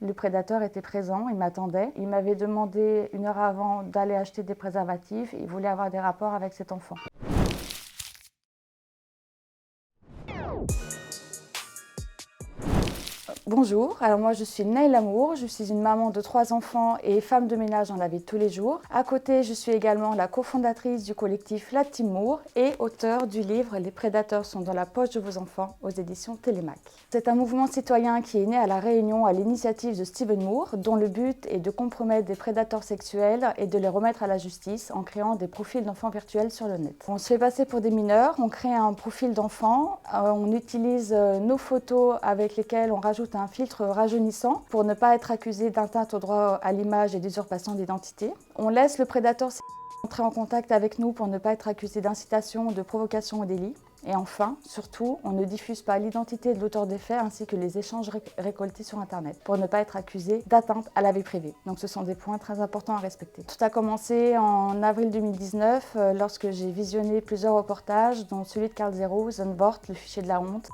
Le prédateur était présent, il m'attendait. Il m'avait demandé 1 heure avant d'aller acheter des préservatifs. Il voulait avoir des rapports avec cet enfant. Bonjour, alors moi je suis Naïla Mour, je suis une maman de 3 enfants et femme de ménage dans la vie de tous les jours. À côté, je suis également la cofondatrice du collectif La Team Mour et auteure du livre Les prédateurs sont dans la poche de vos enfants aux éditions Télémac. C'est un mouvement citoyen qui est né à La Réunion à l'initiative de Stephen Moore, dont le but est de compromettre des prédateurs sexuels et de les remettre à la justice en créant des profils d'enfants virtuels sur le net. On se fait passer pour des mineurs, on crée un profil d'enfant, on utilise nos photos avec lesquelles on rajoute un filtre rajeunissant pour ne pas être accusé d'atteinte au droit à l'image et d'usurpation d'identité. On laisse le prédateur entrer en contact avec nous pour ne pas être accusé d'incitation ou de provocation au délit. Et enfin, surtout, on ne diffuse pas l'identité de l'auteur des faits ainsi que les échanges récoltés sur Internet pour ne pas être accusé d'atteinte à la vie privée. Donc ce sont des points très importants à respecter. Tout a commencé en avril 2019 lorsque j'ai visionné plusieurs reportages, dont celui de Karl Zero, Zandvoort, le fichier de la honte,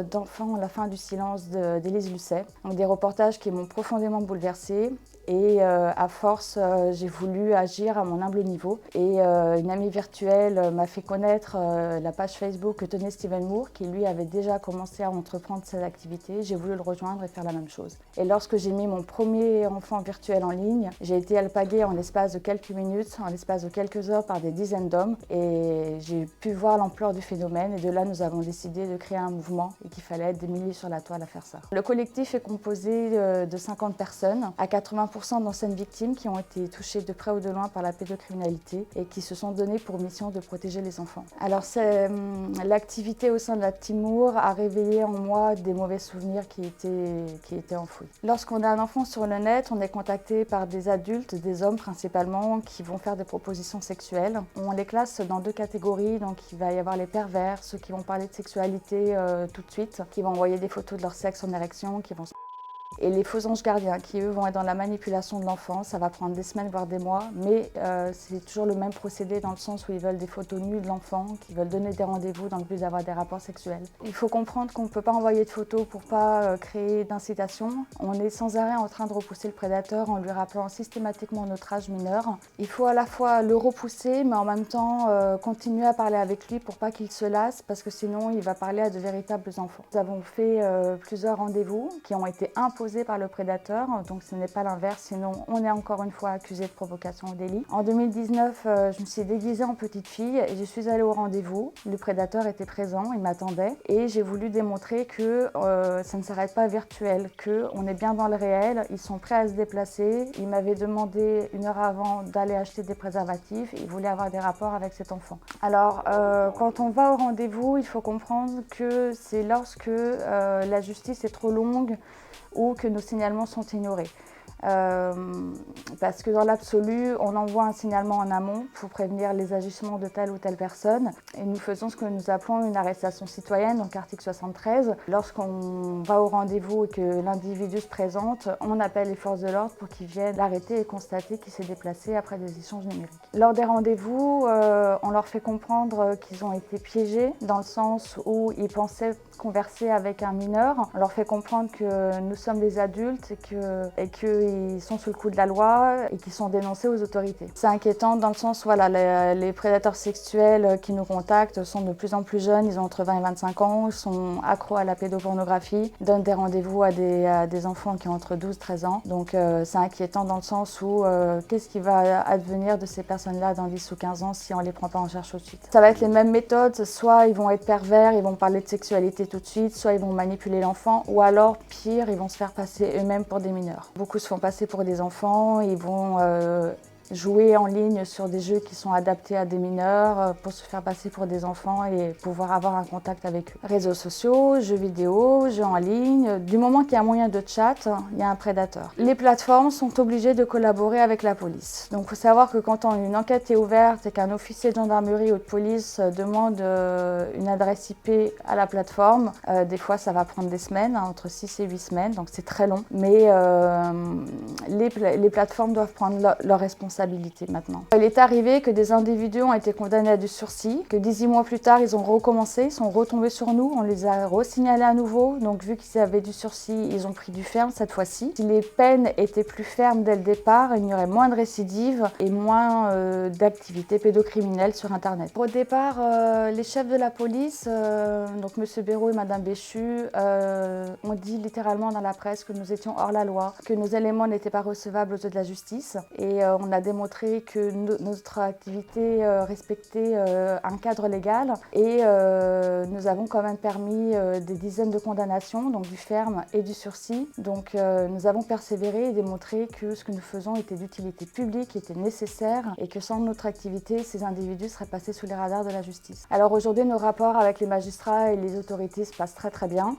d'Enfants, la fin du silence d'Élise Lucet. Donc des reportages qui m'ont profondément bouleversée. Et à force, j'ai voulu agir à mon humble niveau. Et une amie virtuelle m'a fait connaître la page Facebook que tenait Stephen Moore, qui lui avait déjà commencé à entreprendre cette activité. J'ai voulu le rejoindre et faire la même chose. Et lorsque j'ai mis mon premier enfant virtuel en ligne, j'ai été alpaguée en l'espace de quelques minutes, en l'espace de quelques heures par des dizaines d'hommes. Et j'ai pu voir l'ampleur du phénomène. Et de là, nous avons décidé de créer un mouvement et qu'il fallait être des milliers sur la toile à faire ça. Le collectif est composé de 50 personnes, à 80% d'anciennes victimes qui ont été touchées de près ou de loin par la pédocriminalité et qui se sont données pour mission de protéger les enfants. Alors l'activité au sein de la Team Mour a réveillé en moi des mauvais souvenirs qui étaient enfouis. Lorsqu'on a un enfant sur le net, on est contacté par des adultes, des hommes principalement, qui vont faire des propositions sexuelles. On les classe dans 2 catégories, donc il va y avoir les pervers, ceux qui vont parler de sexualité tout de suite, qui vont envoyer des photos de leur sexe en érection, qui vont et les faux anges gardiens qui, eux, vont être dans la manipulation de l'enfant. Ça va prendre des semaines, voire des mois, mais c'est toujours le même procédé dans le sens où ils veulent des photos nues de l'enfant, qui veulent donner des rendez-vous dans le but d'avoir des rapports sexuels. Il faut comprendre qu'on ne peut pas envoyer de photos pour ne pas créer d'incitation. On est sans arrêt en train de repousser le prédateur en lui rappelant systématiquement notre âge mineur. Il faut à la fois le repousser, mais en même temps continuer à parler avec lui pour pas qu'il se lasse, parce que sinon il va parler à de véritables enfants. Nous avons fait plusieurs rendez-vous qui ont été imposés par le prédateur, donc ce n'est pas l'inverse, sinon on est encore une fois accusé de provocation au délit. En 2019, je me suis déguisée en petite fille et je suis allée au rendez-vous. Le prédateur était présent, il m'attendait et j'ai voulu démontrer que ça ne s'arrête pas virtuel, qu'on est bien dans le réel, ils sont prêts à se déplacer. Il m'avait demandé 1 heure avant d'aller acheter des préservatifs, il voulait avoir des rapports avec cet enfant. Alors quand on va au rendez-vous, il faut comprendre que c'est lorsque la justice est trop longue ou que nos signalements sont ignorés. Parce que dans l'absolu, on envoie un signalement en amont pour prévenir les agissements de telle ou telle personne et nous faisons ce que nous appelons une arrestation citoyenne, donc article 73. Lorsqu'on va au rendez-vous et que l'individu se présente, on appelle les forces de l'ordre pour qu'ils viennent l'arrêter et constater qu'il s'est déplacé après des échanges numériques. Lors des rendez-vous, on leur fait comprendre qu'ils ont été piégés dans le sens où ils pensaient converser avec un mineur. On leur fait comprendre que nous sommes des adultes et qu'ils sont sous le coup de la loi et qu'ils sont dénoncés aux autorités. C'est inquiétant dans le sens où voilà, les prédateurs sexuels qui nous contactent sont de plus en plus jeunes, ils ont entre 20 et 25 ans, ils sont accros à la pédopornographie, donnent des rendez-vous à des enfants qui ont entre 12 et 13 ans. Donc c'est inquiétant dans le sens où qu'est-ce qui va advenir de ces personnes-là dans 10 ou 15 ans si on ne les prend pas en charge tout de suite. Ça va être les mêmes méthodes, soit ils vont être pervers, ils vont parler de sexualité tout de suite, soit ils vont manipuler l'enfant, ou alors pire, ils vont se faire passer eux-mêmes pour des mineurs. Beaucoup se font passer pour des enfants, ils vont jouer en ligne sur des jeux qui sont adaptés à des mineurs pour se faire passer pour des enfants et pouvoir avoir un contact avec eux. Réseaux sociaux, jeux vidéo, jeux en ligne, du moment qu'il y a un moyen de chat, il y a un prédateur. Les plateformes sont obligées de collaborer avec la police. Donc il faut savoir que quand une enquête est ouverte et qu'un officier de gendarmerie ou de police demande une adresse IP à la plateforme, des fois ça va prendre des semaines, entre 6 et 8 semaines, donc c'est très long. Mais les plateformes doivent prendre leur responsabilité responsabilité maintenant. Il est arrivé que des individus ont été condamnés à du sursis, que 18 mois plus tard, ils ont recommencé, ils sont retombés sur nous, on les a re-signalés à nouveau. Donc vu qu'ils avaient du sursis, ils ont pris du ferme cette fois-ci. Si les peines étaient plus fermes dès le départ, il y aurait moins de récidives et moins d'activités pédocriminelles sur Internet. Au départ, les chefs de la police, donc M. Béraud et Mme Béchu, ont dit littéralement dans la presse que nous étions hors la loi, que nos éléments n'étaient pas recevables aux yeux de la justice. Et on a démontré que notre activité respectait un cadre légal. Et nous avons quand même permis des dizaines de condamnations, donc du ferme et du sursis. Donc nous avons persévéré et démontré que ce que nous faisons était d'utilité publique, était nécessaire et que sans notre activité, ces individus seraient passés sous les radars de la justice. Alors aujourd'hui, nos rapports avec les magistrats et les autorités se passent très bien.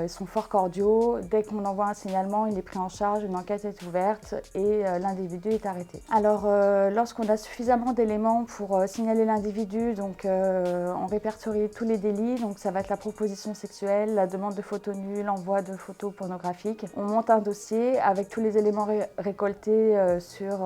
Ils sont fort cordiaux. Dès qu'on envoie un signalement, il est pris en charge, une enquête est ouverte et l'individu est arrêté. Alors lorsqu'on a suffisamment d'éléments pour signaler l'individu, donc on répertorie tous les délits, donc ça va être la proposition sexuelle, la demande de photos nues, l'envoi de photos pornographiques. On monte un dossier avec tous les éléments récoltés sur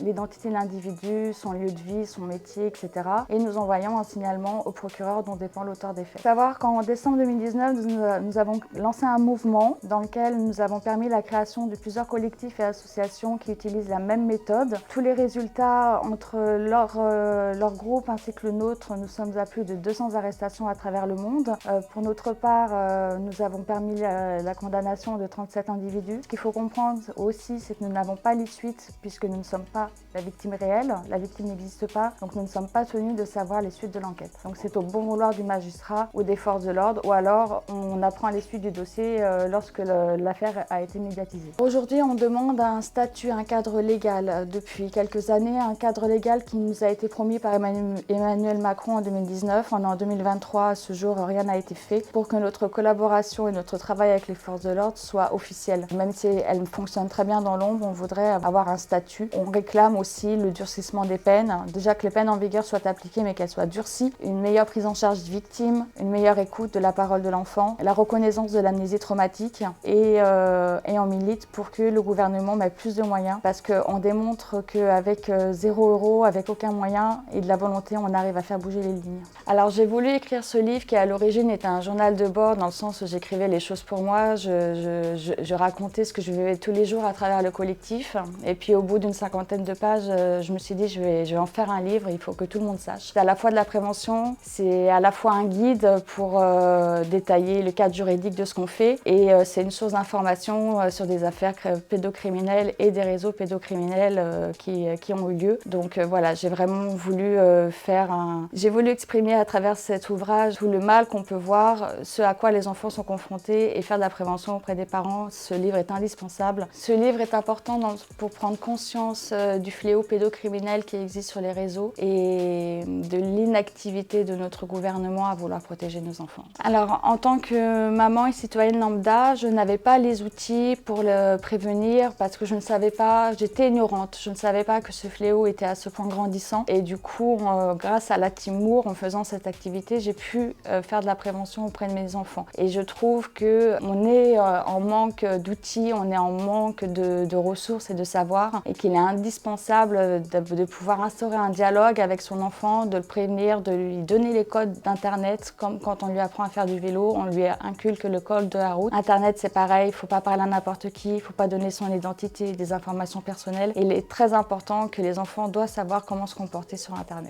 l'identité de l'individu, son lieu de vie, son métier, etc. Et nous envoyons un signalement au procureur dont dépend l'auteur des faits. Il faut savoir qu'en décembre 2019, nous avons lancé un mouvement dans lequel nous avons permis la création de plusieurs collectifs et associations qui utilisent la même méthode. Tous les résultats entre leur groupe ainsi que le nôtre, nous sommes à plus de 200 arrestations à travers le monde. Pour notre part, nous avons permis la condamnation de 37 individus. Ce qu'il faut comprendre aussi, c'est que nous n'avons pas les suites puisque nous ne sommes pas la victime réelle. La victime n'existe pas, donc nous ne sommes pas tenus de savoir les suites de l'enquête. Donc c'est au bon vouloir du magistrat ou des forces de l'ordre, ou alors on apprend les suites du dossier lorsque l'affaire a été médiatisée. Aujourd'hui, on demande un statut, un cadre légal. Depuis quelques années, un cadre légal qui nous a été promis par Emmanuel Macron en 2019. On est en 2023, à ce jour, rien n'a été fait pour que notre collaboration et notre travail avec les forces de l'ordre soient officiels. Même si elles fonctionnent très bien dans l'ombre, on voudrait avoir un statut. On réclame aussi le durcissement des peines. Déjà que les peines en vigueur soient appliquées, mais qu'elles soient durcies. Une meilleure prise en charge des victimes, une meilleure écoute de la parole de l'enfant, la reconnaissance de l'amnésie traumatique et on milite pour que le gouvernement mette plus de moyens parce qu'on démontre qu'avec 0 €, avec aucun moyen et de la volonté, on arrive à faire bouger les lignes. Alors j'ai voulu écrire ce livre qui à l'origine était un journal de bord dans le sens où j'écrivais les choses pour moi, je racontais ce que je vivais tous les jours à travers le collectif et puis au bout d'une 50aine de pages, je me suis dit je vais en faire un livre, il faut que tout le monde sache. C'est à la fois de la prévention, c'est à la fois un guide pour détailler le cadre juridique de ce qu'on fait et c'est une source d'information sur des affaires pédocriminelles et des réseaux pédocriminels qui ont eu lieu. Donc voilà, j'ai vraiment voulu J'ai voulu exprimer à travers cet ouvrage tout le mal qu'on peut voir, ce à quoi les enfants sont confrontés et faire de la prévention auprès des parents. Ce livre est indispensable. Ce livre est important pour prendre conscience du fléau pédocriminel qui existe sur les réseaux et de l'inactivité de notre gouvernement à vouloir protéger nos enfants. Alors, en tant que maman et citoyenne lambda, je n'avais pas les outils pour le prévenir parce que je ne savais pas, j'étais ignorante, je ne savais pas que ce fléau était à ce point grandissant et du coup, grâce à la Team Moore, en faisant cette activité, j'ai pu faire de la prévention auprès de mes enfants. Et je trouve qu'on est en manque d'outils, on est en manque de ressources et de savoir et qu'il est indispensable de pouvoir instaurer un dialogue avec son enfant, de le prévenir, de lui donner les codes d'Internet, comme quand on lui apprend à faire du vélo, on lui inculque le code de la route. Internet, c'est pareil, il ne faut pas parler à n'importe qui, il ne faut pas donner son identité, des informations personnelles. Et il est très important que les enfants doivent savoir comment se comporter sur Internet.